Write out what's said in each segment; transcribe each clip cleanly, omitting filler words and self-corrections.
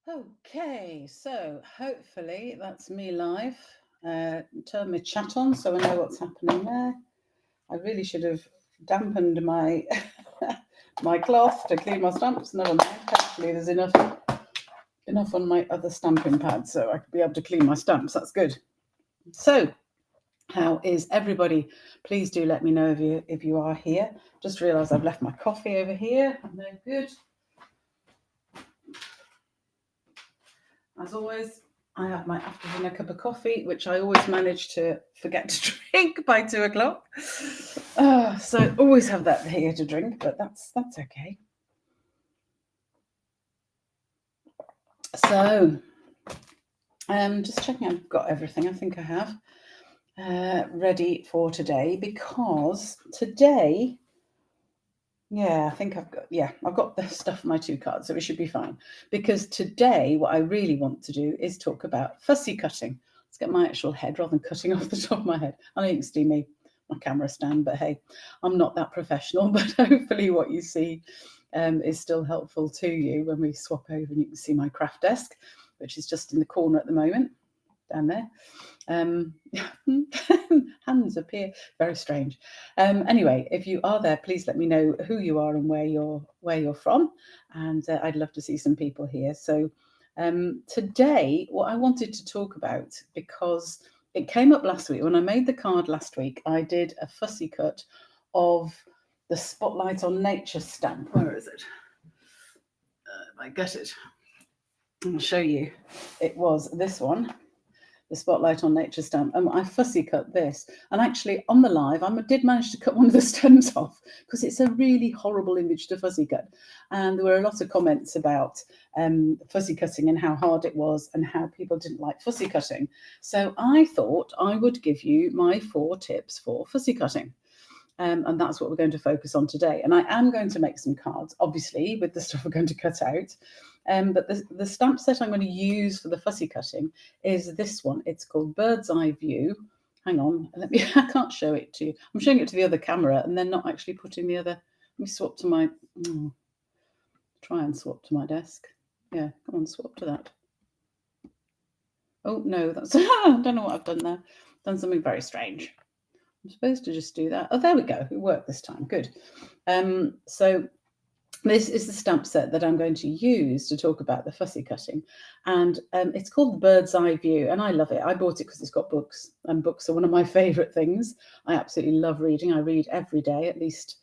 Okay, so hopefully that's me live. Turn my chat on so I know what's happening there. I really should have dampened my my cloth to clean my stamps. Never mind. Hopefully there's enough on my other stamping pad so I could be able to clean my stamps. That's good. So, how is everybody? Please do let me know if you are here. Just realised I've left my coffee over here. No good. As always, I have my after dinner cup of coffee, which I always manage to forget to drink by 2 o'clock. So always have that here to drink, but that's okay. So, just checking I've got everything. I think I have ready for today because today. Yeah, I think I've got the stuff for my 2 cards, so it should be fine. Because today, what I really want to do is talk about fussy cutting. Let's get my actual head rather than cutting off the top of my head. I know you can see my camera stand, but hey, I'm not that professional. But hopefully, what you see is still helpful to you when we swap over, and you can see my craft desk, which is just in the corner at the moment, down there. Hands appear very strange. Anyway, if you are there, please let me know who you are and where you're from, and I'd love to see some people here. So today, what I wanted to talk about, because it came up last week when I made the card last week, I did a fussy cut of the Spotlight on Nature stamp. Where is it? If I get it, I'll show you. It was this one, the Spotlight on Nature stamp, and I fussy cut this. And actually, on the live, I did manage to cut one of the stems off because it's a really horrible image to fussy cut. And there were a lot of comments about fussy cutting and how hard it was and how people didn't like fussy cutting. So I thought I would give you my 4 tips for fussy cutting. And that's what we're going to focus on today. And I am going to make some cards, obviously, with the stuff we're going to cut out. But the stamp set I'm going to use for the fussy cutting is this one. It's called Bird's Eye View. Hang on, I can't show it to you. I'm showing it to the other camera and then not actually putting the other. Let me swap to my. Try and swap to my desk. Yeah, come on, swap to that. Oh no, that's. I don't know what I've done there. Done something very strange. I'm supposed to just do that. Oh, there we go. It worked this time. Good. So this is the stamp set that I'm going to use to talk about the fussy cutting. And it's called the Bird's Eye View. And I love it. I bought it because it's got books. And books are one of my favourite things. I absolutely love reading. I read every day, at least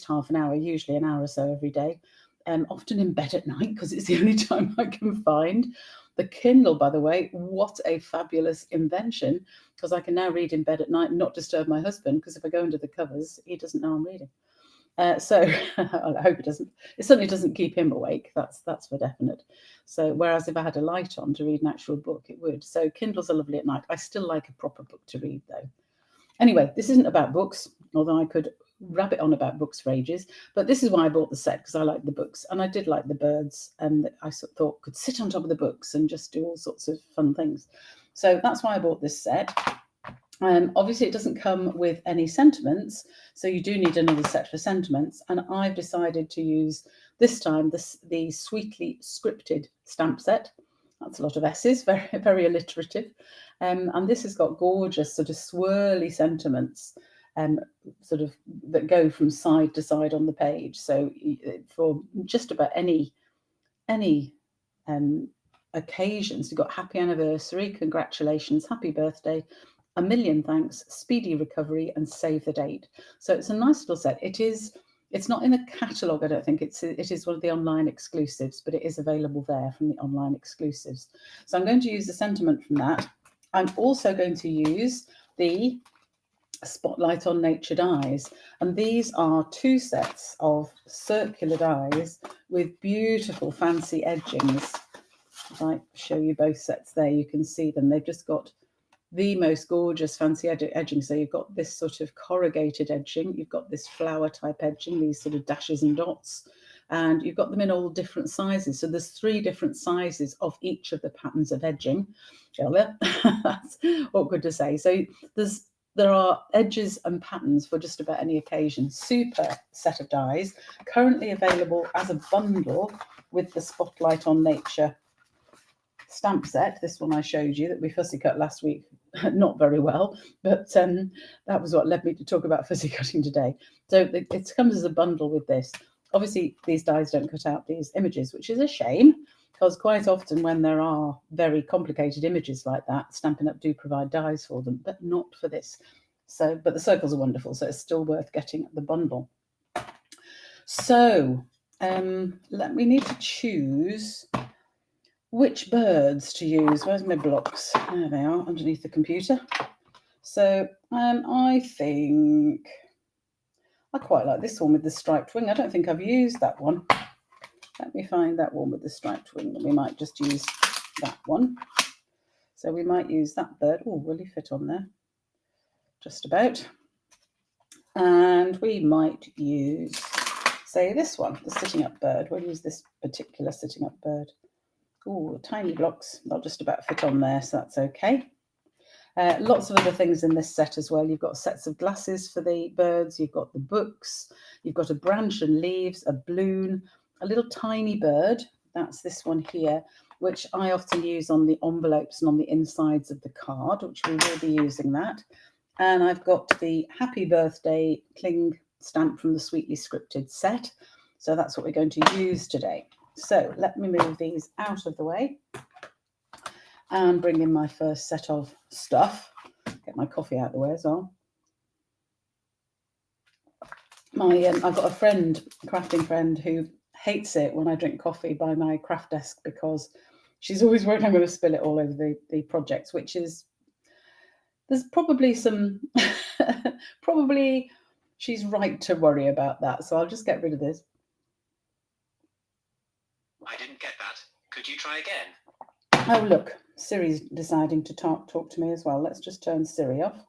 half an hour, usually an hour or so every day. Often in bed at night because it's the only time I can find. The Kindle, by the way, what a fabulous invention, because I can now read in bed at night and not disturb my husband, because if I go under the covers, he doesn't know I'm reading. So I hope it doesn't. It certainly doesn't keep him awake. That's for definite. So whereas if I had a light on to read an actual book, it would. So Kindles are lovely at night. I still like a proper book to read, though. Anyway, this isn't about books, although I could rabbit on about books for ages, but this is why I bought the set, because I like the books and I did like the birds, and I thought could sit on top of the books and just do all sorts of fun things. So that's why I bought this set. Obviously, it doesn't come with any sentiments, so you do need another set for sentiments. And I've decided to use this time the Sweetly Scripted stamp set. That's a lot of S's, very, very alliterative. And this has got gorgeous sort of swirly sentiments sort of that go from side to side on the page. So for just about any occasions, you've got happy anniversary, congratulations, happy birthday, a million thanks, speedy recovery, and save the date. So it's a nice little set. It's not in the catalogue, I don't think. It is one of the online exclusives, but it is available there from the online exclusives. So I'm going to use the sentiment from that. I'm also going to use the Spotlight on Nature dies, and these are 2 sets of circular dies with beautiful fancy edgings. If I show you both sets there, you can see them. They've just got the most gorgeous fancy edging. So you've got this sort of corrugated edging, you've got this flower type edging, these sort of dashes and dots, and you've got them in all different sizes. So there's 3 different sizes of each of the patterns of edging. That's awkward to say. So there's There are edges and patterns for just about any occasion. Super set of dies, currently available as a bundle with the Spotlight on Nature stamp set. This one I showed you that we fussy cut last week, not very well, but that was what led me to talk about fussy cutting today. So it comes as a bundle with this. Obviously, these dies don't cut out these images, which is a shame, because quite often when there are very complicated images like that, Stampin' Up! Do provide dies for them, but not for this. So, but the circles are wonderful, so it's still worth getting the bundle. So we need to choose which birds to use. Where's my blocks? There they are, underneath the computer. So I think I quite like this one with the striped wing. I don't think I've used that one. Let me find that one with the striped wing, and we might just use that one. So we might use that bird. Oh, will he fit on there? Just about. And we might use, say, this one, the sitting up bird. We'll use this particular sitting up bird. Oh, tiny blocks. They'll just about fit on there, so that's okay. Lots of other things in this set as well. You've got sets of glasses for the birds. You've got the books. You've got a branch and leaves, a balloon, a little tiny bird. That's this one here, which I often use on the envelopes and on the insides of the card, which we will be using that. And I've got the Happy Birthday cling stamp from the Sweetly Scripted set. So that's what we're going to use today. So let me move these out of the way and bring in my first set of stuff. Get my coffee out of the way as well. I've got a friend, a crafting friend, who hates it when I drink coffee by my craft desk because she's always worried I'm going to spill it all over the projects, which is, there's probably some, probably she's right to worry about that. So I'll just get rid of this. I didn't get that. Could you try again? Oh, look, Siri's deciding to talk to me as well. Let's just turn Siri off.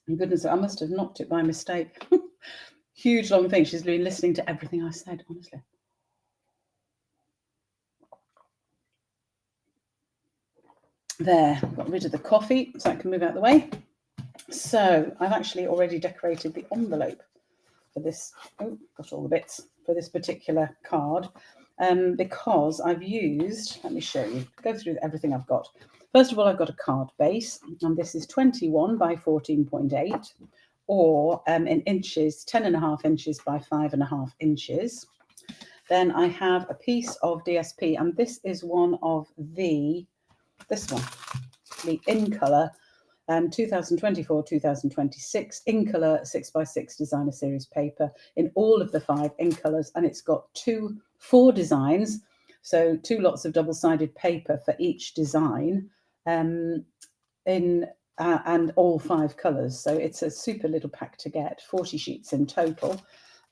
And goodness, I must have knocked it by mistake. Huge long thing. She's been listening to everything I said, honestly. There, got rid of the coffee so I can move out of the way. So I've actually already decorated the envelope for this. Oh, got all the bits for this particular card. Because I've used, let me show you, go through everything I've got. First of all, I've got a card base, and this is 21 by 14.8, or in inches, 10.5 inches by 5.5 inches. Then I have a piece of DSP, and this is one of this one, the In Colour 2024-2026 In Colour 6x6 designer series paper in all of the 5 in colours, and it's got 4 designs, so 2 lots of double-sided paper for each design, and all 5 colours. So it's a super little pack to get. 40 sheets in total,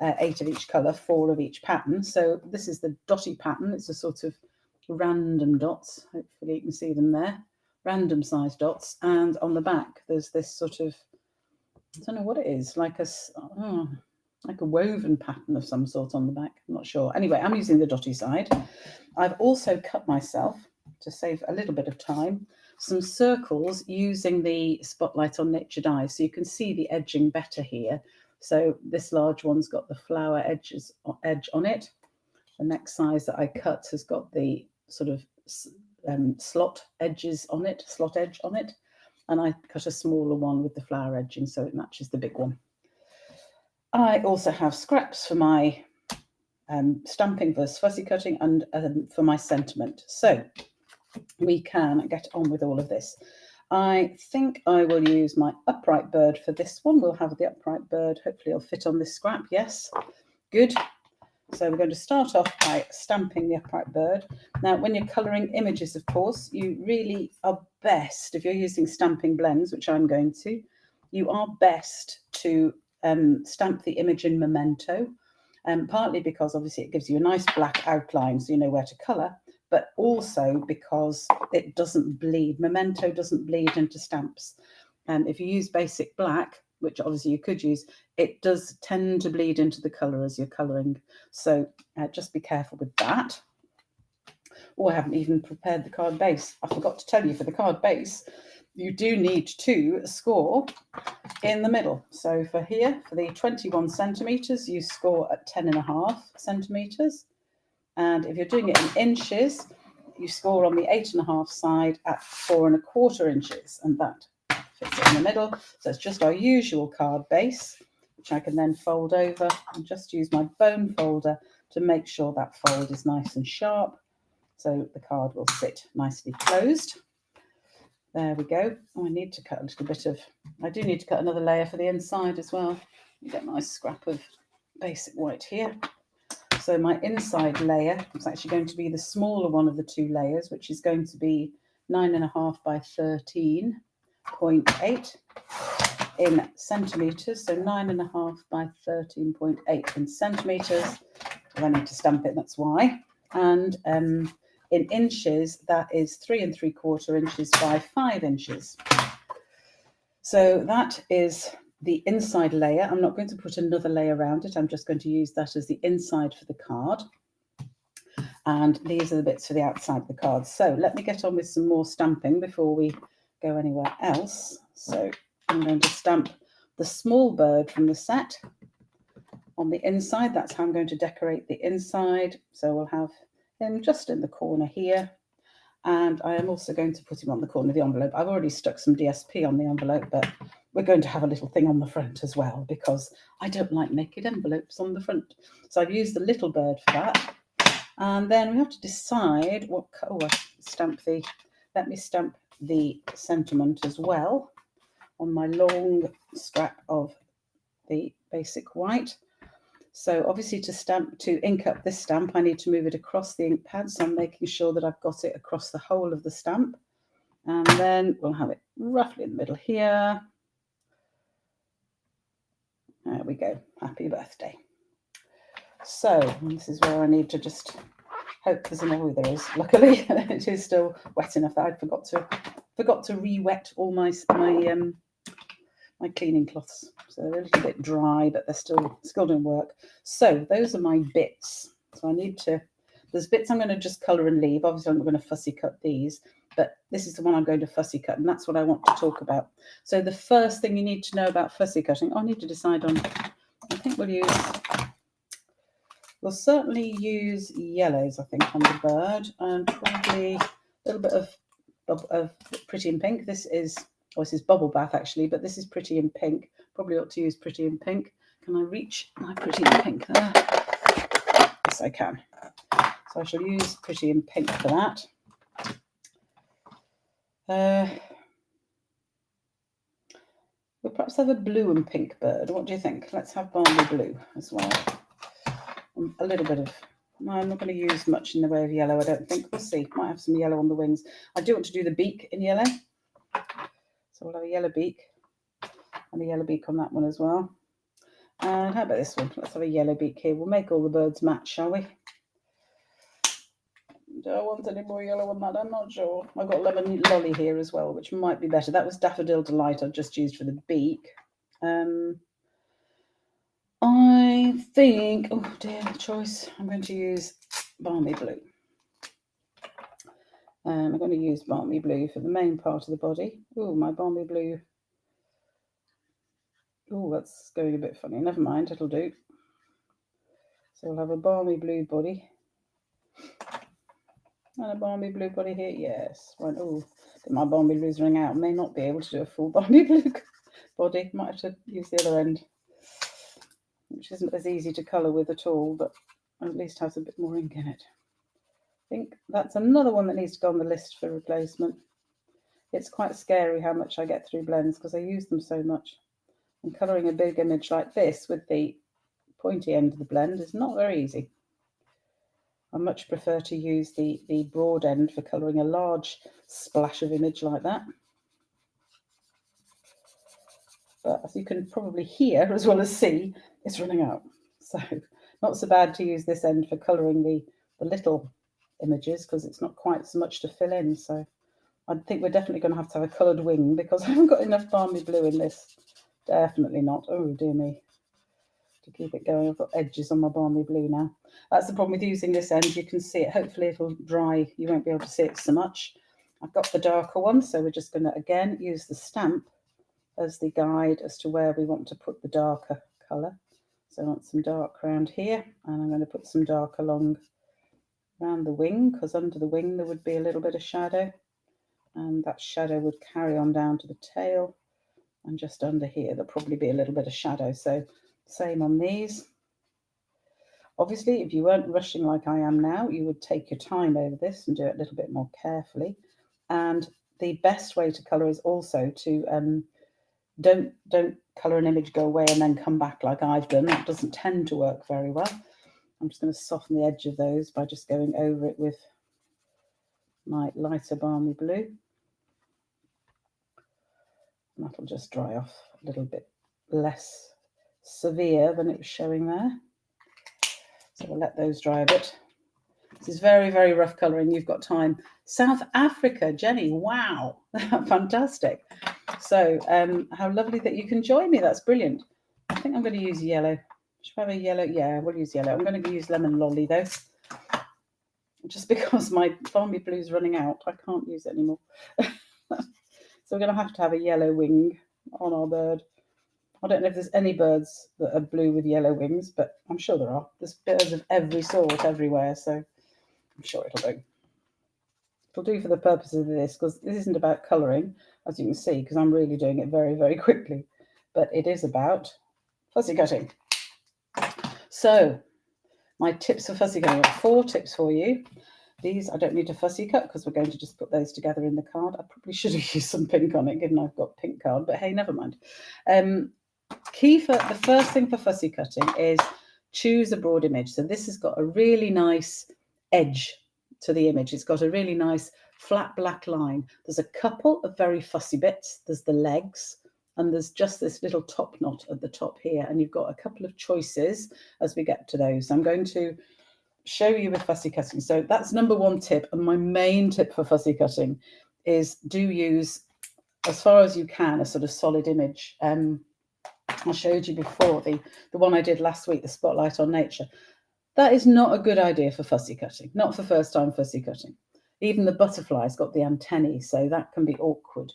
8 of each colour, 4 of each pattern. So this is the dotty pattern. It's a sort of random dots. Hopefully you can see them there. Random size dots, and on the back there's this sort of, I don't know what it is, like a woven pattern of some sort on the back. I'm not sure. Anyway, I'm using the dotty side. I've also cut myself, to save a little bit of time, some circles using the Spotlight on Nature dies, so you can see the edging better here. So this large one's got the flower edge on it. The next size that I cut has got the sort of slot edge on it, and I cut a smaller one with the flower edging so it matches the big one. I also have scraps for my stamping versus fussy cutting and for my sentiment. So we can get on with all of this. I think I will use my upright bird for this one. We'll have the upright bird. Hopefully it'll fit on this scrap. Yes, good. So we're going to start off by stamping the upright bird. Now, when you're colouring images, of course, you really are best, if you're using stamping blends, which I'm going to, you are best to stamp the image in memento, partly because obviously it gives you a nice black outline so you know where to colour, but also because it doesn't bleed. Memento doesn't bleed into stamps. If you use basic black, which obviously you could use, it does tend to bleed into the colour as you're colouring. So just be careful with that. Oh, I haven't even prepared the card base. I forgot to tell you, for the card base, you do need to score in the middle. So for here, for the 21 centimetres, you score at 10.5 centimetres. And if you're doing it in inches, you score on the 8.5 side at 4.25 inches. And that fits it in the middle. So it's just our usual card base, which I can then fold over and just use my bone folder to make sure that fold is nice and sharp. So the card will sit nicely closed. There we go. Oh, I need to cut a little bit of, I do need to cut another layer for the inside as well. You get a nice scrap of basic white here. So my inside layer is actually going to be the smaller one of the two layers, which is going to be 9.5 by 13.8 in centimetres. So 9.5 by 13.8 in centimetres. I need to stamp it, that's why. And in inches, that is 3.75 inches by 5 inches. So that is the inside layer. I'm not going to put another layer around it. I'm just going to use that as the inside for the card. And these are the bits for the outside of the card. So let me get on with some more stamping before we go anywhere else. So I'm going to stamp the small bird from the set on the inside. That's how I'm going to decorate the inside. So we'll have him just in the corner here. And I am also going to put him on the corner of the envelope. I've already stuck some DSP on the envelope, but we're going to have a little thing on the front as well, because I don't like naked envelopes on the front. So I've used the little bird for that. And then we have to decide what, let me stamp the sentiment as well on my long scrap of the basic white. So obviously to ink up this stamp, I need to move it across the ink pad. So I'm making sure that I've got it across the whole of the stamp. And then we'll have it roughly in the middle here. There we go. Happy birthday. So this is where I need to just hope there's enough. There is. Luckily, it is still wet enough that I forgot to re-wet all my cleaning cloths. So they're a little bit dry, but they're still doing work. So those are my bits. So I need to, there's bits I'm going to just colour and leave. Obviously, I'm not going to fussy cut these, but this is the one I'm going to fussy cut, and that's what I want to talk about. So the first thing you need to know about fussy cutting, I need to decide on, I think we'll certainly use yellows, I think, on the bird, and probably a little bit of Pretty in Pink. This is Bubble Bath, actually, but this is Pretty in Pink. Probably ought to use Pretty in Pink. Can I reach my Pretty in Pink there? Yes, I can. So I shall use Pretty in Pink for that. We'll perhaps have a blue and pink bird. What do you think? Let's have Barley Blue as well. A little bit of... No, I'm not going to use much in the way of yellow, I don't think. We'll see. Might have some yellow on the wings. I do want to do the beak in yellow. So we'll have a yellow beak and a yellow beak on that one as well. And how about this one? Let's have a yellow beak here. We'll make all the birds match, shall we? Do I want any more yellow on that? I'm not sure. I've got Lemon Lolly here as well, which might be better. That was Daffodil Delight I just used for the beak. I think, oh dear, choice. I'm going to use Balmy Blue. I'm going to use Balmy Blue for the main part of the body. Oh, my Balmy Blue. Oh, that's going a bit funny. Never mind, it'll do. So we'll have a Balmy Blue body. And a Balmy Blue body here, yes. Right. Oh, my Balmy Blues ring out. May not be able to do a full Balmy Blue body. Might have to use the other end, which isn't as easy to colour with at all, but at least has a bit more ink in it. I think that's another one that needs to go on the list for replacement. It's quite scary how much I get through blends because I use them so much. And colouring a big image like this with the pointy end of the blend is not very easy. I much prefer to use the broad end for colouring a large splash of image like that. But as you can probably hear as well as see, it's running out. So not so bad to use this end for colouring the little images because it's not quite so much to fill in. So I think we're definitely going to have a coloured wing because I haven't got enough Balmy Blue in this. Definitely not. Oh dear me. To keep it going, I've got edges on my Balmy Blue now. That's the problem with using this end. You can see it. Hopefully it'll dry. You won't be able to see it so much. I've got the darker one, so we're just going to again use the stamp as the guide as to where we want to put the darker colour. So I want some dark around here, and I'm going to put some dark along around the wing, because under the wing there would be a little bit of shadow, and that shadow would carry on down to the tail, and just under here there'll probably be a little bit of shadow. So same on these. Obviously, if you weren't rushing like I am now, you would take your time over this and do it a little bit more carefully. And the best way to colour is also to don't colour an image, go away and then come back like I've done. That doesn't tend to work very well. I'm just going to soften the edge of those by just going over it with my lighter balmy blue. And that'll just dry off a little bit less severe than it was showing there. So we'll let those dry a bit. This is very, very rough colouring. You've got time. South Africa, Jenny, wow, fantastic. So how lovely that you can join me. That's brilliant. I think I'm going to use yellow. Should I have a yellow? Yeah, we'll use yellow. I'm going to use lemon lolly though. Just because my balmy blue is running out, I can't use it anymore. So we're going to have a yellow wing on our bird. I don't know if there's any birds that are blue with yellow wings, but I'm sure there are. There's birds of every sort everywhere, so I'm sure it'll do. It'll do for the purposes of this, because this isn't about colouring, as you can see, because I'm really doing it very, very quickly. But it is about fussy cutting. So my tips for fussy cutting, I've got 4 tips for you. These I don't need to fussy cut because we're going to just put those together in the card. I probably should have used some pink on it, given I've got pink card, but hey, never mind. The first thing for fussy cutting is choose a broad image. So this has got a really nice edge to the image. It's got a really nice flat black line. There's a couple of very fussy bits. There's the legs, and there's just this little top knot at the top here. And you've got a couple of choices as we get to those. I'm going to show you with fussy cutting. So that's number 1 tip. And my main tip for fussy cutting is do use, as far as you can, a sort of solid image. I showed you before the one I did last week, the spotlight on nature. That is not a good idea for fussy cutting, not for first time fussy cutting. Even the butterfly's got the antennae, so that can be awkward.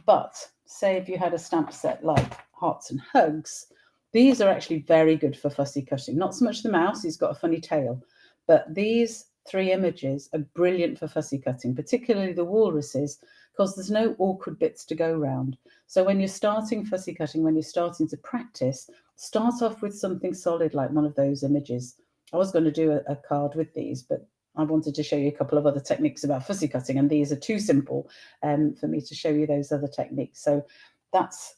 But say if you had a stamp set like Hearts and Hugs, these are actually very good for fussy cutting. Not so much the mouse, he's got a funny tail, but these 3 images are brilliant for fussy cutting, particularly the walruses, because there's no awkward bits to go round. So when you're starting fussy cutting, when you're starting to practice, start off with something solid like one of those images. I was going to do a card with these, but I wanted to show you a couple of other techniques about fussy cutting, and these are too simple for me to show you those other techniques. So that's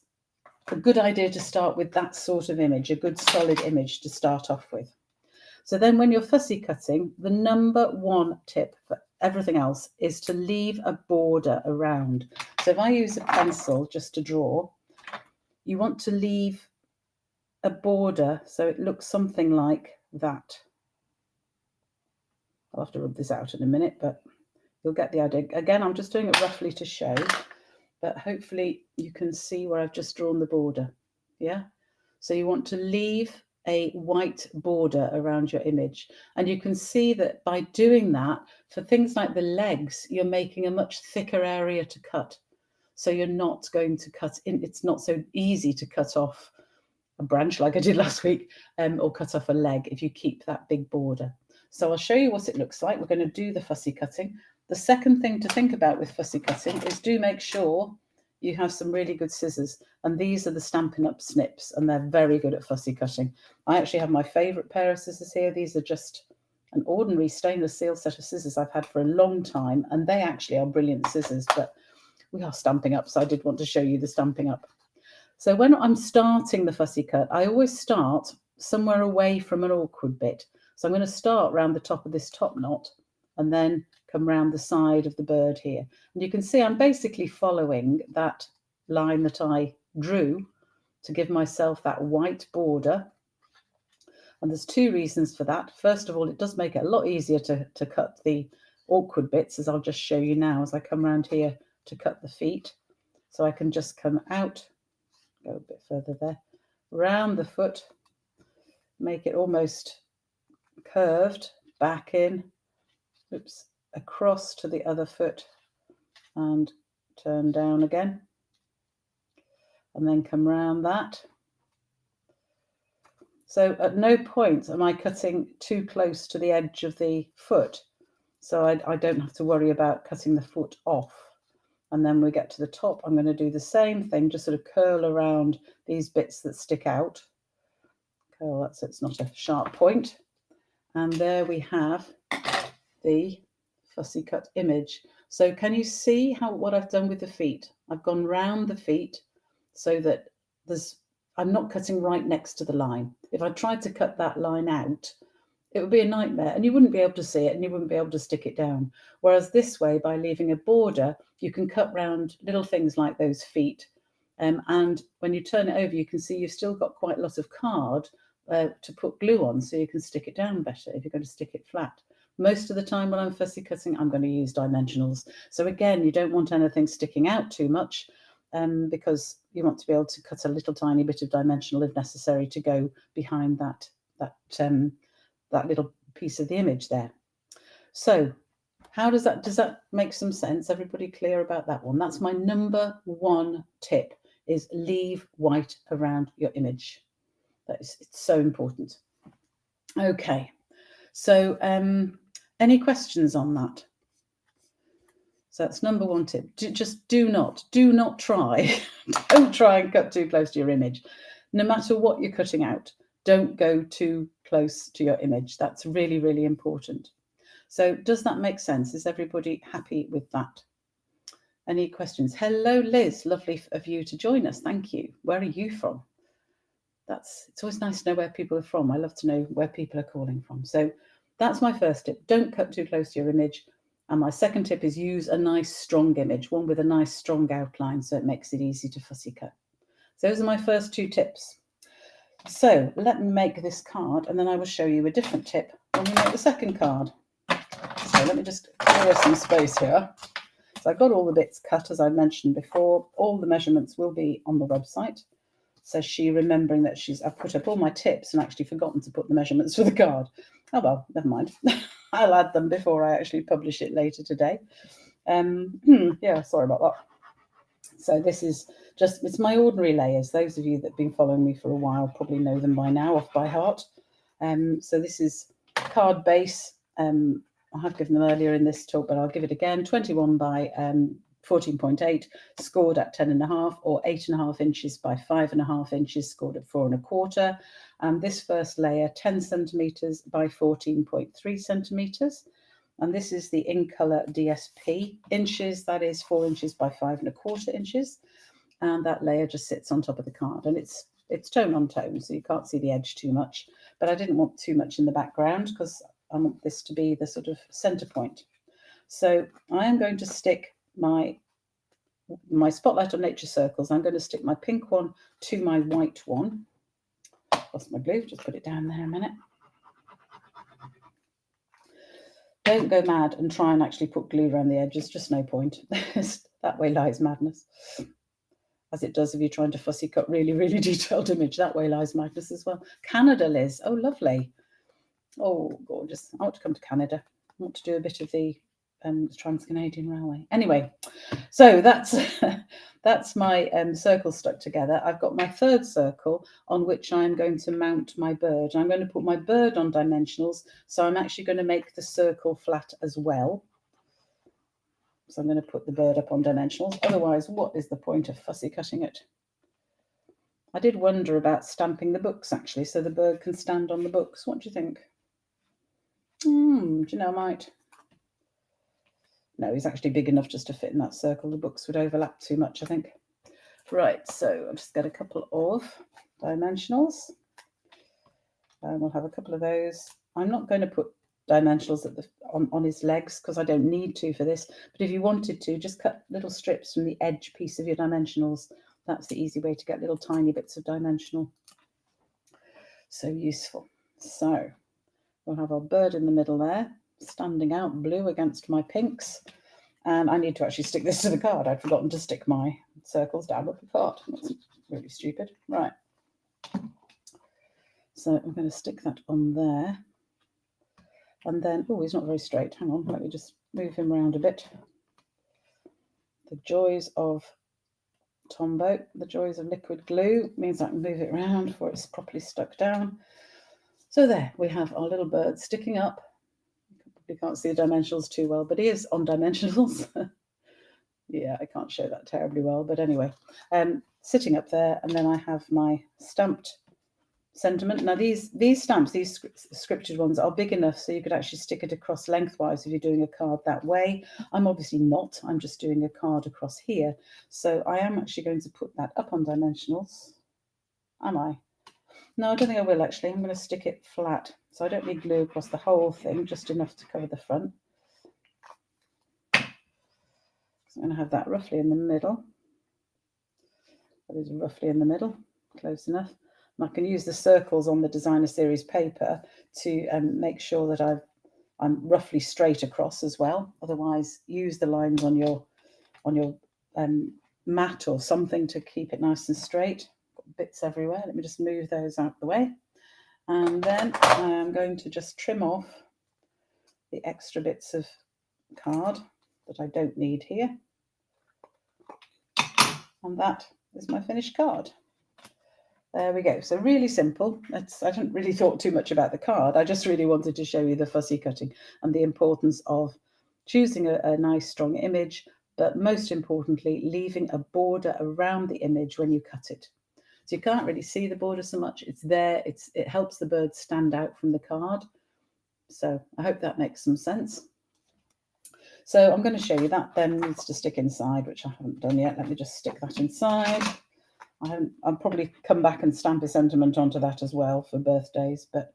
a good idea to start with that sort of image, a good solid image to start off with. So then when you're fussy cutting, the number 1 tip for everything else is to leave a border around. So if I use a pencil just to draw, you want to leave a border so it looks something like that. I'll have to rub this out in a minute, but you'll get the idea. Again, I'm just doing it roughly to show, but hopefully you can see where I've just drawn the border. Yeah. So you want to leave a white border around your image. And you can see that by doing that, for things like the legs, you're making a much thicker area to cut. So you're not going to cut in, it's not so easy to cut off a branch like I did last week, or cut off a leg if you keep that big border. So I'll show you what it looks like. We're going to do the fussy cutting. The second thing to think about with fussy cutting is do make sure you have some really good scissors. And these are the Stampin' Up! Snips, and they're very good at fussy cutting. I actually have my favourite pair of scissors here. These are just an ordinary stainless steel set of scissors I've had for a long time, and they actually are brilliant scissors, but we are Stampin' Up!, so I did want to show you the Stampin' Up! So when I'm starting the fussy cut, I always start somewhere away from an awkward bit. So I'm going to start around the top of this top knot and then come round the side of the bird here. And you can see I'm basically following that line that I drew to give myself that white border. And there's 2 reasons for that. First of all, it does make it a lot easier to cut the awkward bits, as I'll just show you now as I come around here to cut the feet. So I can just come out, go a bit further there, round the foot, make it almost curved, back in, oops, across to the other foot, and turn down again, and then come round that. So at no point am I cutting too close to the edge of the foot, so I don't have to worry about cutting the foot off. And then we get to the top, I'm going to do the same thing, just sort of curl around these bits that stick out. Curl that so it's not a sharp point. And there we have the fussy cut image. So can you see what I've done with the feet? I've gone round the feet so that I'm not cutting right next to the line. If I tried to cut that line out, it would be a nightmare and you wouldn't be able to see it and you wouldn't be able to stick it down. Whereas this way, by leaving a border, you can cut round little things like those feet. And when you turn it over, you can see you've still got quite a lot of card to put glue on, so you can stick it down better if you're going to stick it flat. Most of the time when I'm fussy cutting, I'm going to use dimensionals. So again, you don't want anything sticking out too much because you want to be able to cut a little tiny bit of dimensional if necessary to go behind that little piece of the image there. So does that make some sense? Everybody clear about that one? That's my number one tip, is leave white around your image. It's so important. Okay, so any questions on that? So that's number one tip. Just do not try. Don't try and cut too close to your image. No matter what you're cutting out, don't go too close to your image. That's really, really important. So does that make sense? Is everybody happy with that? Any questions? Hello, Liz. Lovely of you to join us. Thank you. Where are you from? It's always nice to know where people are from. I love to know where people are calling from. So that's my first tip. Don't cut too close to your image. And my second tip is use a nice strong image, one with a nice strong outline, so it makes it easy to fussy cut. So those are my first two tips. So let me make this card and then I will show you a different tip when we make the second card. So let me just clear some space here. So I've got all the bits cut, as I mentioned before. All the measurements will be on the website. Says she, remembering that I've put up all my tips and actually forgotten to put the measurements for the card. Oh well, never mind. I'll add them before I actually publish it later today. Yeah, sorry about that. So this is it's my ordinary layers. Those of you that have been following me for a while probably know them by now off by heart. So this is card base. I have given them earlier in this talk, but I'll give it again. 21 by 14.8, scored at 10.5, or 8.5 inches by 5.5 inches, scored at 4.25. And this first layer, 10 centimeters by 14.3 centimeters. And this is the in color DSP inches, that is 4 inches by 5.25 inches. And that layer just sits on top of the card, and it's tone on tone, so you can't see the edge too much. But I didn't want too much in the background because I want this to be the sort of center point. So I am going to stick my Spotlight on Nature circles. I'm going to stick my pink one to my white one. Lost my glue, just put it down there a minute. Don't go mad and try and actually put glue around the edges, just no point. That way lies madness. As it does if you're trying to fussy cut really, really detailed image. That way lies madness as well. Canada, Liz. Oh, lovely. Oh, gorgeous. I want to come to Canada. I want to do a bit of the Trans-Canadian Railway. Anyway, so that's my circle stuck together. I've got my third circle on which I'm going to mount my bird. I'm going to put my bird on dimensionals, so I'm actually going to make the circle flat as well. So I'm going to put the bird up on dimensionals. Otherwise, what is the point of fussy cutting it? I did wonder about stamping the books, actually, so the bird can stand on the books. What do you think? Do you know, I might. No, he's actually big enough just to fit in that circle. The books would overlap too much, I think. Right, so I'll just get a couple of dimensionals. And we'll have a couple of those. I'm not going to put dimensionals at on his legs because I don't need to for this. But if you wanted to, just cut little strips from the edge piece of your dimensionals. That's the easy way to get little tiny bits of dimensional. So useful. So we'll have our bird in the middle there, standing out blue against my pinks. And I need to actually stick this to the card. I'd forgotten to stick my circles down at the card. That's really stupid. Right. So I'm going to stick that on there. And then, oh, he's not very straight. Hang on, let me just move him around a bit. The joys of Tombow, the joys of liquid glue, means I can move it around before it's properly stuck down. So there, we have our little bird sticking up. You probably can't see the dimensionals too well, but he is on dimensionals. Yeah, I can't show that terribly well, but anyway, sitting up there, and then I have my stamped sentiment. Now these stamps, these scripted ones, are big enough so you could actually stick it across lengthwise if you're doing a card that way. I'm obviously not, I'm just doing a card across here. So I am actually going to put that up on dimensionals. Am I? No, I don't think I will actually. I'm going to stick it flat. So I don't need glue across the whole thing, just enough to cover the front. So I'm going to have that roughly in the middle. That is roughly in the middle, close enough. And I can use the circles on the designer series paper to make sure that I'm roughly straight across as well. Otherwise, use the lines on your mat or something to keep it nice and straight. Got bits everywhere. Let me just move those out the way. And then I am going to just trim off the extra bits of card that I don't need here. And that is my finished card. There we go. So really simple. I hadn't really thought too much about the card. I just really wanted to show you the fussy cutting and the importance of choosing a nice strong image, but most importantly, leaving a border around the image when you cut it. So you can't really see the border so much. It's there. It helps the bird stand out from the card. So I hope that makes some sense. So I'm going to show you that then needs to stick inside, which I haven't done yet. Let me just stick that inside. I'll probably come back and stamp a sentiment onto that as well for birthdays, but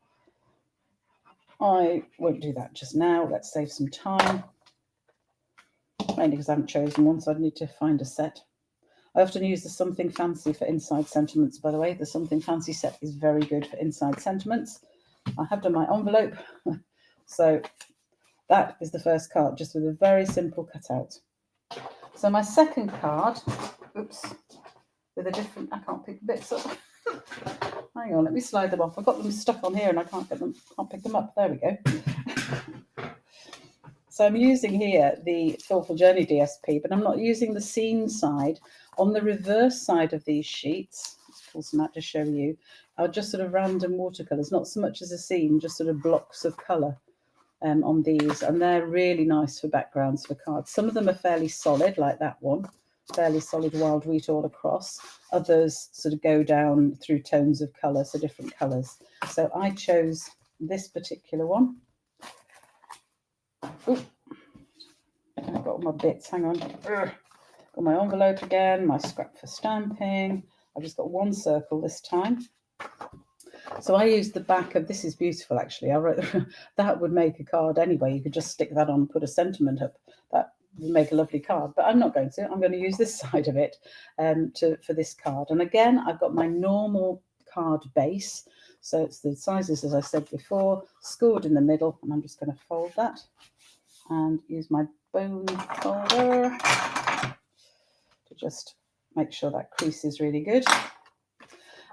I won't do that just now. Let's save some time. Mainly because I haven't chosen one, so I'd need to find a set. I often use the Something Fancy for inside sentiments, by the way. The Something Fancy set is very good for inside sentiments. I have done my envelope. So that is the first card, just with a very simple cutout. So my second card, oops, with a different, I can't pick the bits up. Hang on, let me slide them off. I've got them stuck on here and I can't pick them up. There we go. So I'm using here the Thoughtful Journey DSP, but I'm not using the scene side. On the reverse side of these sheets, let's pull some out to show you, are just sort of random watercolours, not so much as a scene, just sort of blocks of colour on these. And they're really nice for backgrounds for cards. Some of them are fairly solid, like that one, fairly solid wild wheat all across. Others sort of go down through tones of colour, so different colours. So I chose this particular one. Ooh. I've got all my bits, hang on. Got my envelope again, my scrap for stamping. I've just got one circle this time. So I used the back of, this is beautiful actually, I wrote, that would make a card anyway. You could just stick that on, put a sentiment up. That would make a lovely card, but I'm not going to. I'm going to use this side of it for this card. And again, I've got my normal card base. So it's the sizes, as I said before, scored in the middle, and I'm just going to fold that and use my bone folder to just make sure that crease is really good.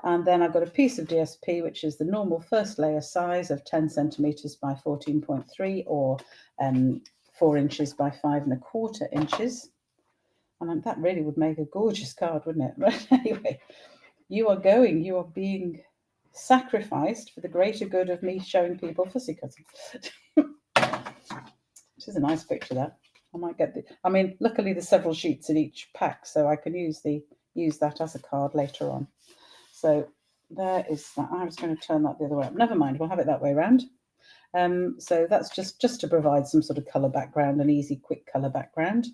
And then I've got a piece of DSP, which is the normal first layer size of 10 centimetres by 14.3 or 4 inches by 5¼ inches. And that really would make a gorgeous card, wouldn't it? But anyway, you are being sacrificed for the greater good of me showing people fussy cutting. Which is a nice picture, that. I might get luckily there's several sheets in each pack, so I can use that as a card later on. So there is that. I was going to turn that the other way up. Never mind, we'll have it that way around. So that's just to provide some sort of colour background, an easy, quick colour background.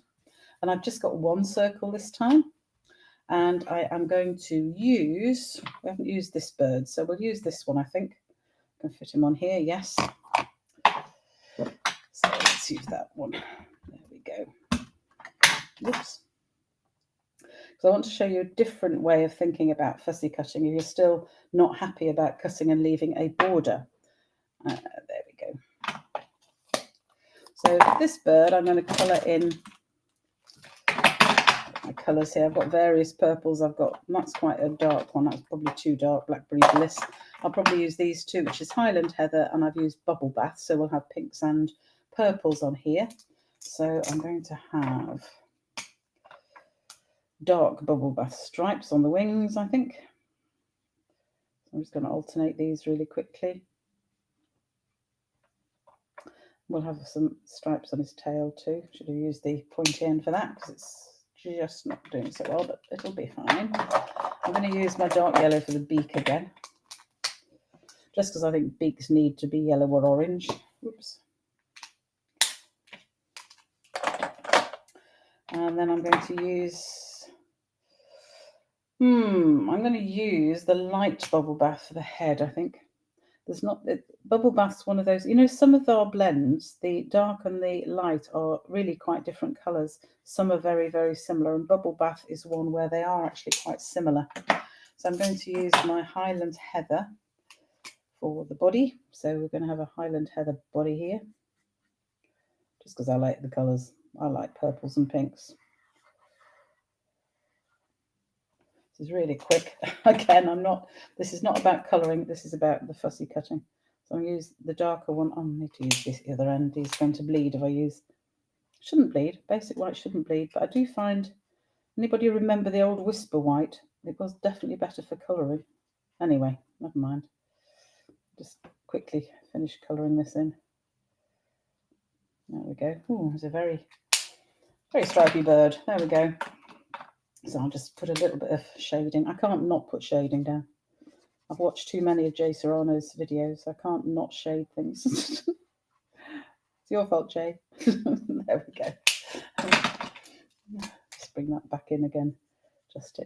And I've just got one circle this time. And I am going to use, we haven't used this bird, so we'll use this one, I think. I can fit him on here, yes. So let's use that one. There we go. Oops. So I want to show you a different way of thinking about fussy cutting if you're still not happy about cutting and leaving a border. There we go. So this bird, I'm going to colour in my colours here. I've got various purples. That's quite a dark one. That's probably too dark, Blackberry Bliss. I'll probably use these two, which is Highland Heather, and I've used Bubble Bath. So we'll have pinks and purples on here. So I'm going to have dark bubble bath stripes on the wings, I think. I'm just going to alternate these really quickly. We'll have some stripes on his tail too. Should have used the pointy end for that because it's just not doing so well, but it'll be fine. I'm going to use my dark yellow for the beak again, just because I think beaks need to be yellow or orange. Oops. And then I'm going to use, I'm going to use the light bubble bath for the head, I think. There's not, bubble bath's one of those, you know, some of our blends, the dark and the light are really quite different colours. Some are very, very similar, and bubble bath is one where they are actually quite similar. So I'm going to use my Highland Heather for the body. So we're going to have a Highland Heather body here, just because I like the colours. I like purples and pinks. This is really quick. Again, this is not about colouring, this is about the fussy cutting. So I'll use the darker one. I need to use this other end. He's going to bleed if I use, shouldn't bleed, basic white shouldn't bleed, but I do find, anybody remember the old Whisper white? It was definitely better for colouring. Anyway, never mind. Just quickly finish colouring this in. There we go. Oh, it's a very, very stripy bird. There we go. So I'll just put a little bit of shading. I can't not put shading down. I've watched too many of Jay Serrano's videos. I can't not shade things. It's your fault, Jay. There we go. Just bring that back in again, just to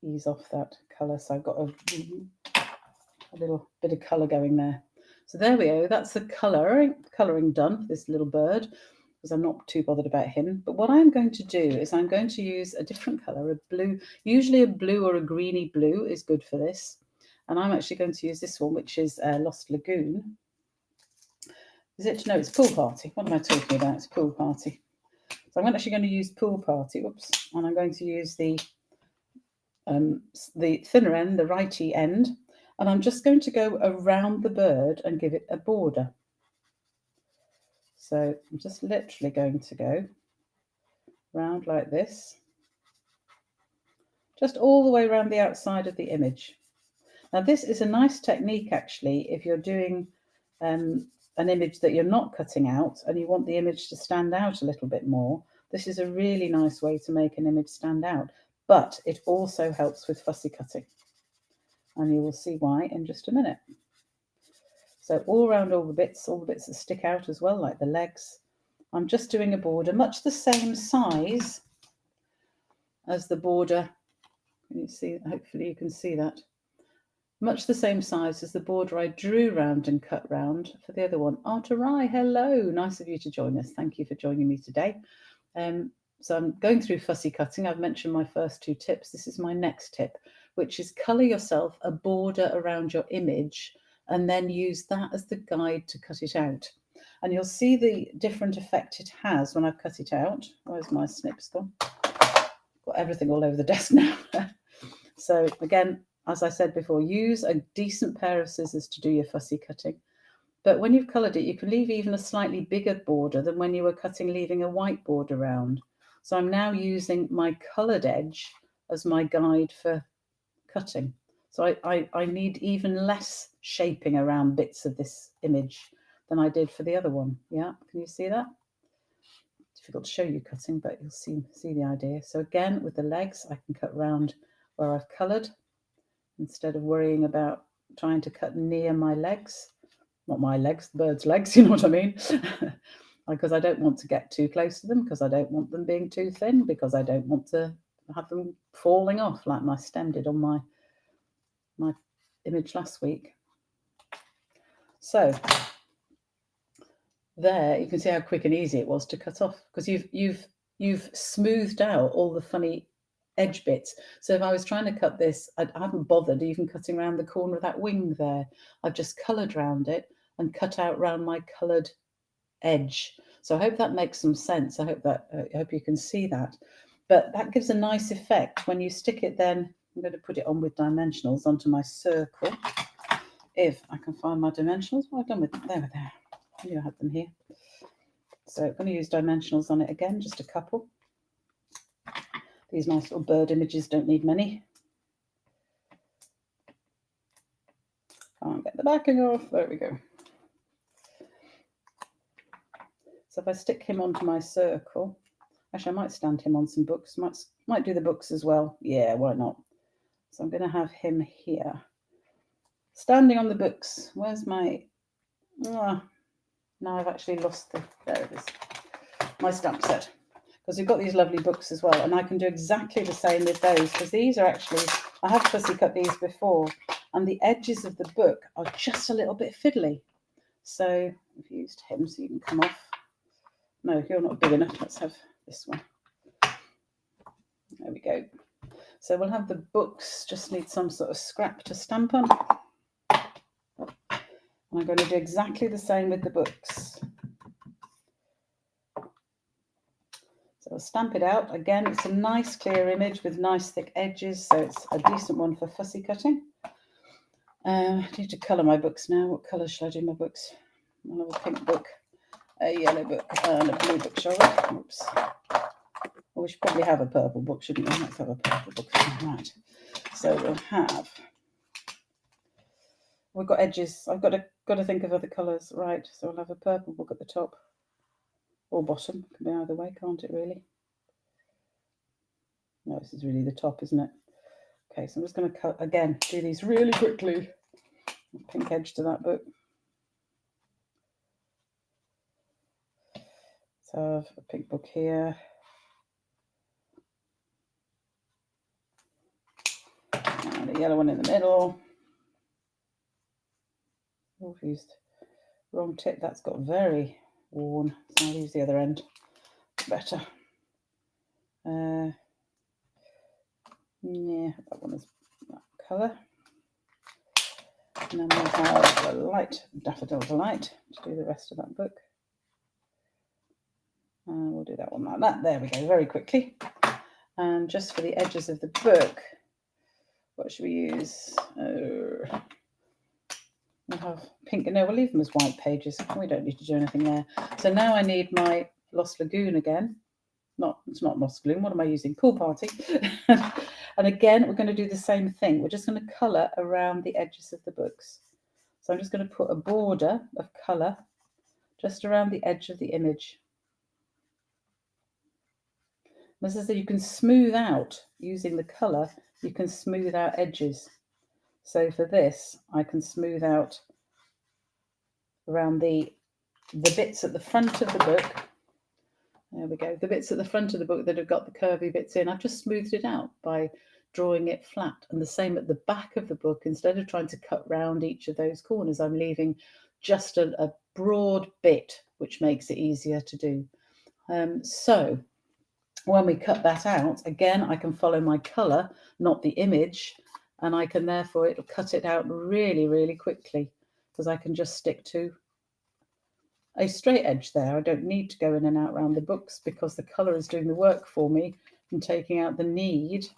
ease off that colour. So I've got a little bit of colour going there. So there we go. That's the colouring done for this little bird, because I'm not too bothered about him. But what I'm going to do is I'm going to use a different colour, a blue. Usually a blue or a greeny blue is good for this. And I'm actually going to use this one, which is Lost Lagoon. Is it? No, it's Pool Party. What am I talking about? It's Pool Party. So I'm actually going to use Pool Party. Whoops. And I'm going to use the thinner end, the righty end. And I'm just going to go around the bird and give it a border. So I'm just literally going to go round like this, just all the way around the outside of the image. Now this is a nice technique actually if you're doing an image that you're not cutting out and you want the image to stand out a little bit more. This is a really nice way to make an image stand out, but it also helps with fussy cutting, and you will see why in just a minute. So all around all the bits that stick out as well, like the legs, I'm just doing a border much the same size as the border. Can you see? Hopefully you can see that. Much the same size as the border I drew round and cut round for the other one. Arterai, hello, nice of you to join us. Thank you for joining me today. So I'm going through fussy cutting. I've mentioned my first two tips. This is my next tip, which is colour yourself a border around your image and then use that as the guide to cut it out. And you'll see the different effect it has when I've cut it out. Where's my snips gone? Got everything all over the desk now. So again, as I said before, use a decent pair of scissors to do your fussy cutting. But when you've coloured it, you can leave even a slightly bigger border than when you were cutting, leaving a white border around. So I'm now using my coloured edge as my guide for cutting. So I need even less shaping around bits of this image than I did for the other one. Yeah, can you see that? Difficult to show you cutting, but you'll see the idea. So again, with the legs, I can cut round where I've coloured instead of worrying about trying to cut near my legs. Not my legs, the bird's legs, you know what I mean? Because I don't want to get too close to them, because I don't want them being too thin, because I don't want to have them falling off like my stem did on my image last week. So there you can see how quick and easy it was to cut off, because you've smoothed out all the funny edge bits. So if I was trying to cut this, I haven't bothered even cutting around the corner of that wing there. I've just coloured around it and cut out round my coloured edge. So I hope that makes some sense. I hope you can see that. But that gives a nice effect when you stick it. Then I'm going to put it on with dimensionals onto my circle. If I can find my dimensionals, what I've done with there. I knew I had them here. So I'm going to use dimensionals on it again, just a couple. These nice little bird images don't need many. Can't get the backing off. There we go. So if I stick him onto my circle, actually I might stand him on some books. Might do the books as well. Yeah, why not? So I'm going to have him here, standing on the books. Where's my? Now I've actually lost the. There it is. My stamp set. Because we've got these lovely books as well, and I can do exactly the same with those, because these are actually, I have fussy cut these before, and the edges of the book are just a little bit fiddly. So I've used him so you can come off. No, you're not big enough. Let's have this one. There we go. So we'll have the books, just need some sort of scrap to stamp on. And I'm going to do exactly the same with the books. So I'll stamp it out. Again, it's a nice clear image with nice thick edges, so it's a decent one for fussy cutting. I need to colour my books now. What colour should I do my books? I'll have a pink book, a yellow book, and a blue book, shall we? Oops. Well, we should probably have a purple book, shouldn't we? Let's have a purple book. Right. So we'll have... We've got edges. I've got to think of other colours. Right, so we'll have a purple book at the top. Or bottom. Can be either way, can't it, really? No, this is really the top, isn't it? Okay, so I'm just going to cut, again, do these really quickly. Pink edge to that book. So I have a pink book here. And a yellow one in the middle. Oh, I've used the wrong tip. That's got very worn. So I'll use the other end. Better. Yeah, that one is that colour. And then we'll have a light daffodil delight to do the rest of that book. And we'll do that one like that. There we go, very quickly. And just for the edges of the book, what should we use? We'll have pink. No, we'll leave them as white pages. We don't need to do anything there. So now I need my Lost Lagoon again. It's not Lost Lagoon. What am I using? Pool Party. And again, we're going to do the same thing. We're just going to colour around the edges of the books. So I'm just going to put a border of colour just around the edge of the image. This is that you can smooth out, using the colour, you can smooth out edges. So for this, I can smooth out around the bits at the front of the book. There we go. The bits at the front of the book that have got the curvy bits in, I've just smoothed it out by drawing it flat. And the same at the back of the book. Instead of trying to cut round each of those corners, I'm leaving just a broad bit, which makes it easier to do. So when we cut that out, again, I can follow my colour, not the image, and I can therefore, it'll cut it out really, really quickly, because I can just stick to a straight edge there. I don't need to go in and out around the books, because the colour is doing the work for me and taking out the need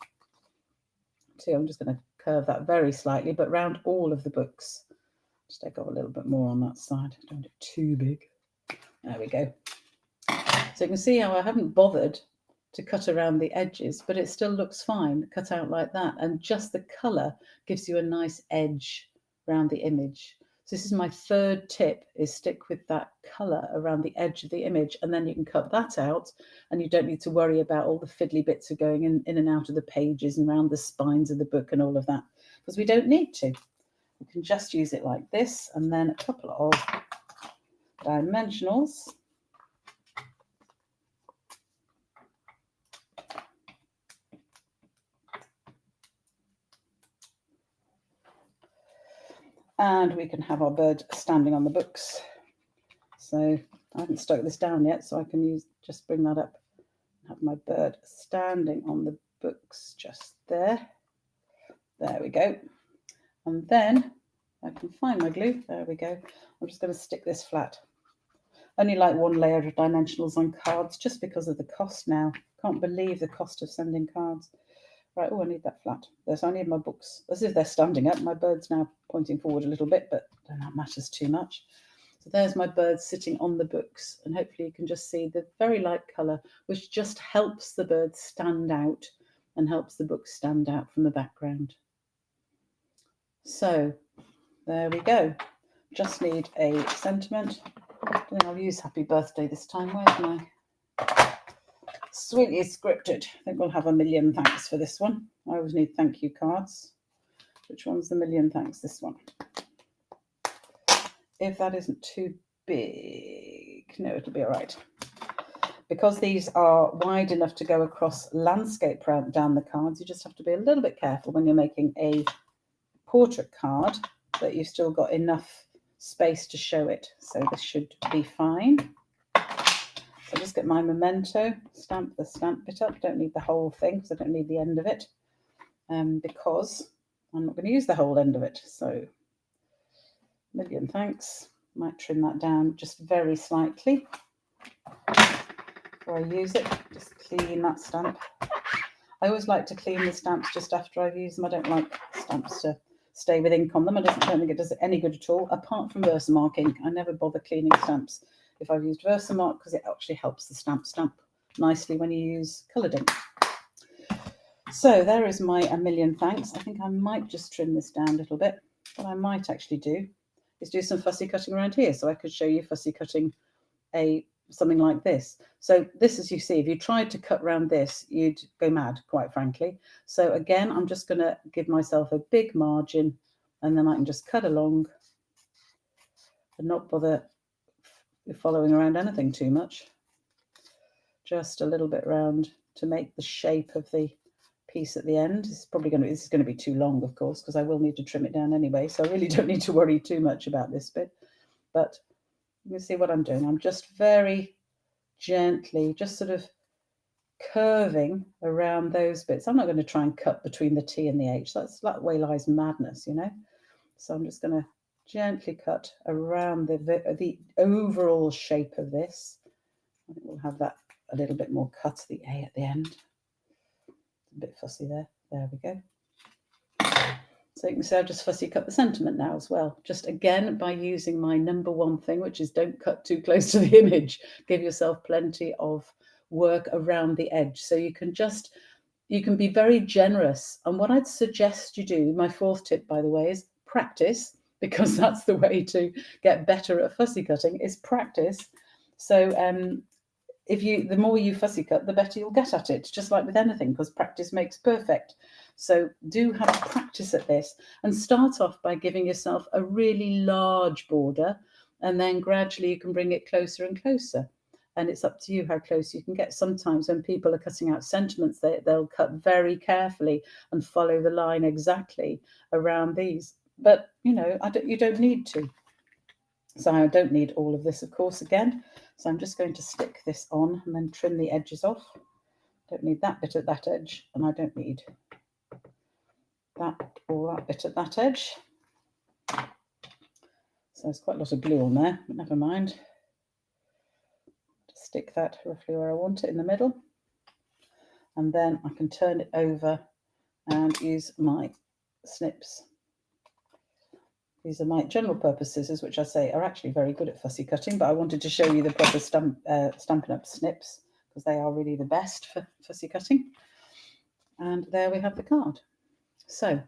to, I'm just going to curve that very slightly, but round all of the books. Just take off a little bit more on that side. Don't do it too big. There we go. So you can see how I haven't bothered to cut around the edges, but it still looks fine cut out like that. And just the colour gives you a nice edge around the image. So this is my third tip, is stick with that colour around the edge of the image, and then you can cut that out and you don't need to worry about all the fiddly bits of going in and out of the pages and around the spines of the book and all of that, because we don't need to. We can just use it like this, and then a couple of dimensionals. And we can have our bird standing on the books. So I haven't stuck this down yet, so I can just bring that up. Have my bird standing on the books just there. There we go. And then I can find my glue. There we go. I'm just going to stick this flat. Only like one layer of dimensionals on cards, just because of the cost now. Can't believe the cost of sending cards. Right, oh, I need that flat. So I need my books, as if they're standing up. My bird's now pointing forward a little bit, but that matters too much. So there's my bird sitting on the books, and hopefully you can just see the very light colour, which just helps the bird stand out and helps the book stand out from the background. So there we go. Just need a sentiment. And I'll use happy birthday this time. Where's my sweetly scripted? I think we'll have a million thanks for this one. I always need thank you cards. Which one's the million thanks? This one. If that isn't too big, no, it'll be all right. Because these are wide enough to go across landscape down the cards, you just have to be a little bit careful when you're making a portrait card that you've still got enough space to show it. So this should be fine. So just get my memento, stamp the stamp bit up. Don't need the whole thing because I don't need the end of it, because I'm not going to use the whole end of it. So million thanks. Might trim that down just very slightly before I use it. Just clean that stamp. I always like to clean the stamps just after I've used them. I don't like stamps to stay with ink on them. I don't think it does any good at all, apart from Versamark ink. I never bother cleaning stamps if I've used Versamark because it actually helps the stamp nicely when you use coloured ink. So there is my a million thanks. I think I might just trim this down a little bit. What I might actually do is do some fussy cutting around here, so I could show you fussy cutting something like this. So this, as you see, if you tried to cut around this, you'd go mad, quite frankly. So again, I'm just going to give myself a big margin, and then I can just cut along and not bother following around anything too much. Just a little bit round to make the shape of the piece at the end. This is going to be too long, of course, because I will need to trim it down anyway. So I really don't need to worry too much about this bit. But you can see what I'm doing. I'm just very gently, just sort of curving around those bits. I'm not going to try and cut between the T and the H. That way lies madness, you know. So I'm just going to gently cut around the overall shape of this. I think we'll have that a little bit more cut, the A at the end. A bit fussy there. There we go. So you can see I've just fussy cut the sentiment now as well. Just again, by using my number one thing, which is don't cut too close to the image. Give yourself plenty of work around the edge. So you can be very generous. And what I'd suggest you do, my fourth tip, by the way, is practice, because that's the way to get better at fussy cutting, is practice. So the more you fussy cut, the better you'll get at it, just like with anything, because practice makes perfect. So do have practice at this and start off by giving yourself a really large border, and then gradually you can bring it closer and closer. And it's up to you how close you can get. Sometimes when people are cutting out sentiments, they'll cut very carefully and follow the line exactly around these. But, you don't need to. So I don't need all of this, of course, again. So I'm just going to stick this on and then trim the edges off. Don't need that bit at that edge, and I don't need that or that bit at that edge. So there's quite a lot of glue on there, but never mind. Just stick that roughly where I want it in the middle. And then I can turn it over and use my snips. These are my general purpose scissors, which I say are actually very good at fussy cutting, but I wanted to show you the proper Stampin' Up! Snips, because they are really the best for fussy cutting. And there we have the card. So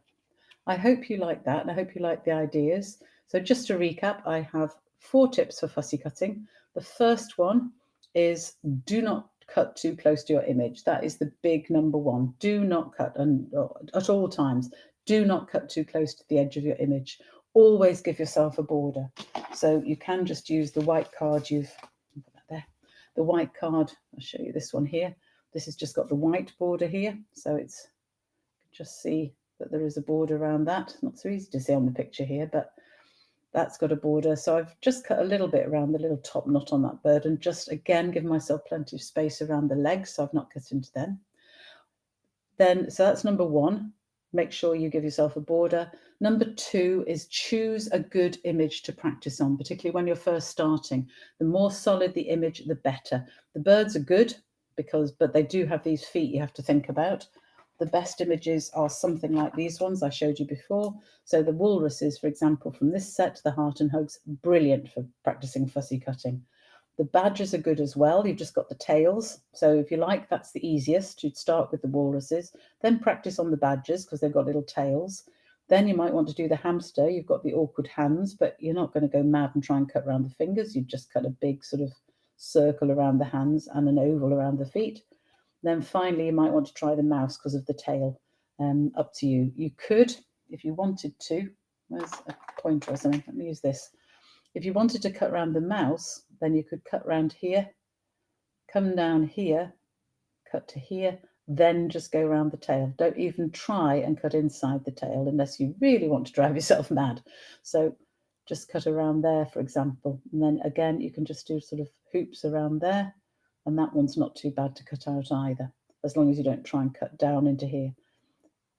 I hope you like that, and I hope you like the ideas. So just to recap, I have 4 tips for fussy cutting. The first one is do not cut too close to your image. That is the big number one. Do not cut, and at all times, do not cut too close to the edge of your image. Always give yourself a border. So you can just use the white card the white card. I'll show you this one here. This has just got the white border here. So it's, just see that there is a border around that. Not so easy to see on the picture here, but that's got a border. So I've just cut a little bit around the little top knot on that bird, and just again give myself plenty of space around the legs, so I've not cut into them. So that's number 1. Make sure you give yourself a border. Number 2 is choose a good image to practice on, particularly when you're first starting. The more solid the image, the better. The birds are good, but they do have these feet you have to think about. The best images are something like these ones I showed you before. So the walruses, for example, from this set, the Heart and Hugs, brilliant for practicing fussy cutting. The badgers are good as well. You've just got the tails. So if you like, that's the easiest. You'd start with the walruses, then practice on the badgers because they've got little tails. Then you might want to do the hamster. You've got the awkward hands, but you're not going to go mad and try and cut around the fingers. You've just cut a big sort of circle around the hands and an oval around the feet. Then finally, you might want to try the mouse because of the tail. Up to you. You could, if you wanted to, where's a pointer or something? Let me use this. If you wanted to cut around the mouse, then you could cut around here, come down here, cut to here, then just go around the tail. Don't even try and cut inside the tail unless you really want to drive yourself mad. So just cut around there, for example. And then again, you can just do sort of hoops around there. And that one's not too bad to cut out either, as long as you don't try and cut down into here.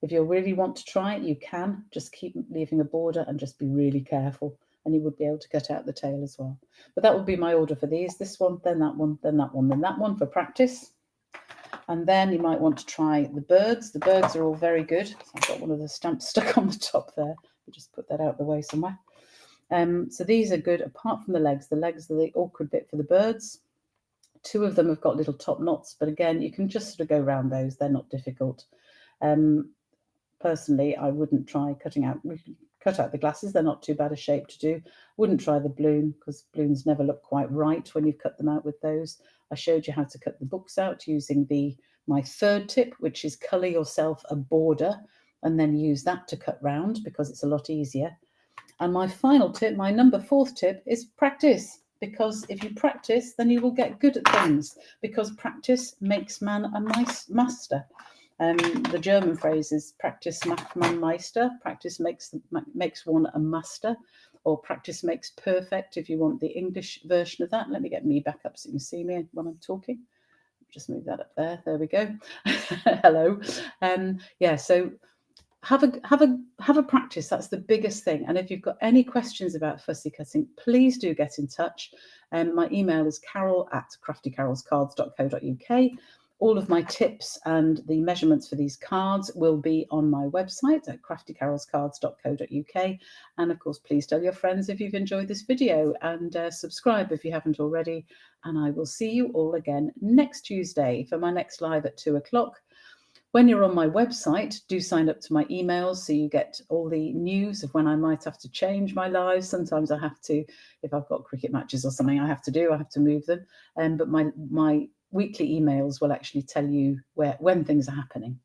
If you really want to try it, you can. Just keep leaving a border and just be really careful, and you would be able to cut out the tail as well. But that would be my order for these. This one, then that one, then that one, then that one for practice. And then you might want to try the birds. The birds are all very good. So I've got one of the stamps stuck on the top there. I'll just put that out the way somewhere. So these are good, apart from the legs. The legs are the awkward bit for the birds. 2 of them have got little top knots, but again, you can just sort of go around those. They're not difficult. Personally, I wouldn't try cutting out. We can cut out the glasses. They're not too bad a shape to do. Wouldn't try the balloon because balloons never look quite right when you've cut them out with those. I showed you how to cut the books out using my 3rd tip, which is colour yourself a border and then use that to cut round because it's a lot easier. And my final tip, my number 4th tip, is practice. Because if you practice, then you will get good at things. Because practice makes man a master. The German phrase is practice macht man Meister. Practice makes one a master, or practice makes perfect if you want the English version of that. Let me get me back up so you can see me when I'm talking. Just move that up there. There we go. Hello. Yeah, so have a practice. That's the biggest thing. And if you've got any questions about fussy cutting, please do get in touch. My email is carol@craftycarolscards.co.uk. All of my tips and the measurements for these cards will be on my website at craftycarolscards.co.uk. And of course, please tell your friends if you've enjoyed this video, and subscribe if you haven't already. And I will see you all again next Tuesday for my next live at 2 o'clock. When you're on my website, do sign up to my emails so you get all the news of when I might have to change my lives. Sometimes I have to, if I've got cricket matches or something I have to move them. But my weekly emails will actually tell you when things are happening.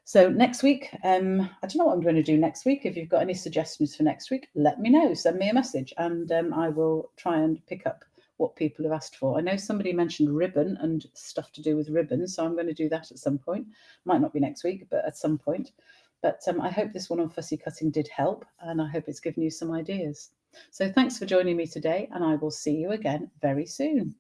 So next week, I don't know what I'm going to do next week. If you've got any suggestions for next week, let me know. Send me a message, and I will try and pick up what people have asked for. I know somebody mentioned ribbon and stuff to do with ribbons, so I'm going to do that at some point. Might not be next week, but at some point. But I hope this one on fussy cutting did help, and I hope it's given you some ideas. So thanks for joining me today, and I will see you again very soon.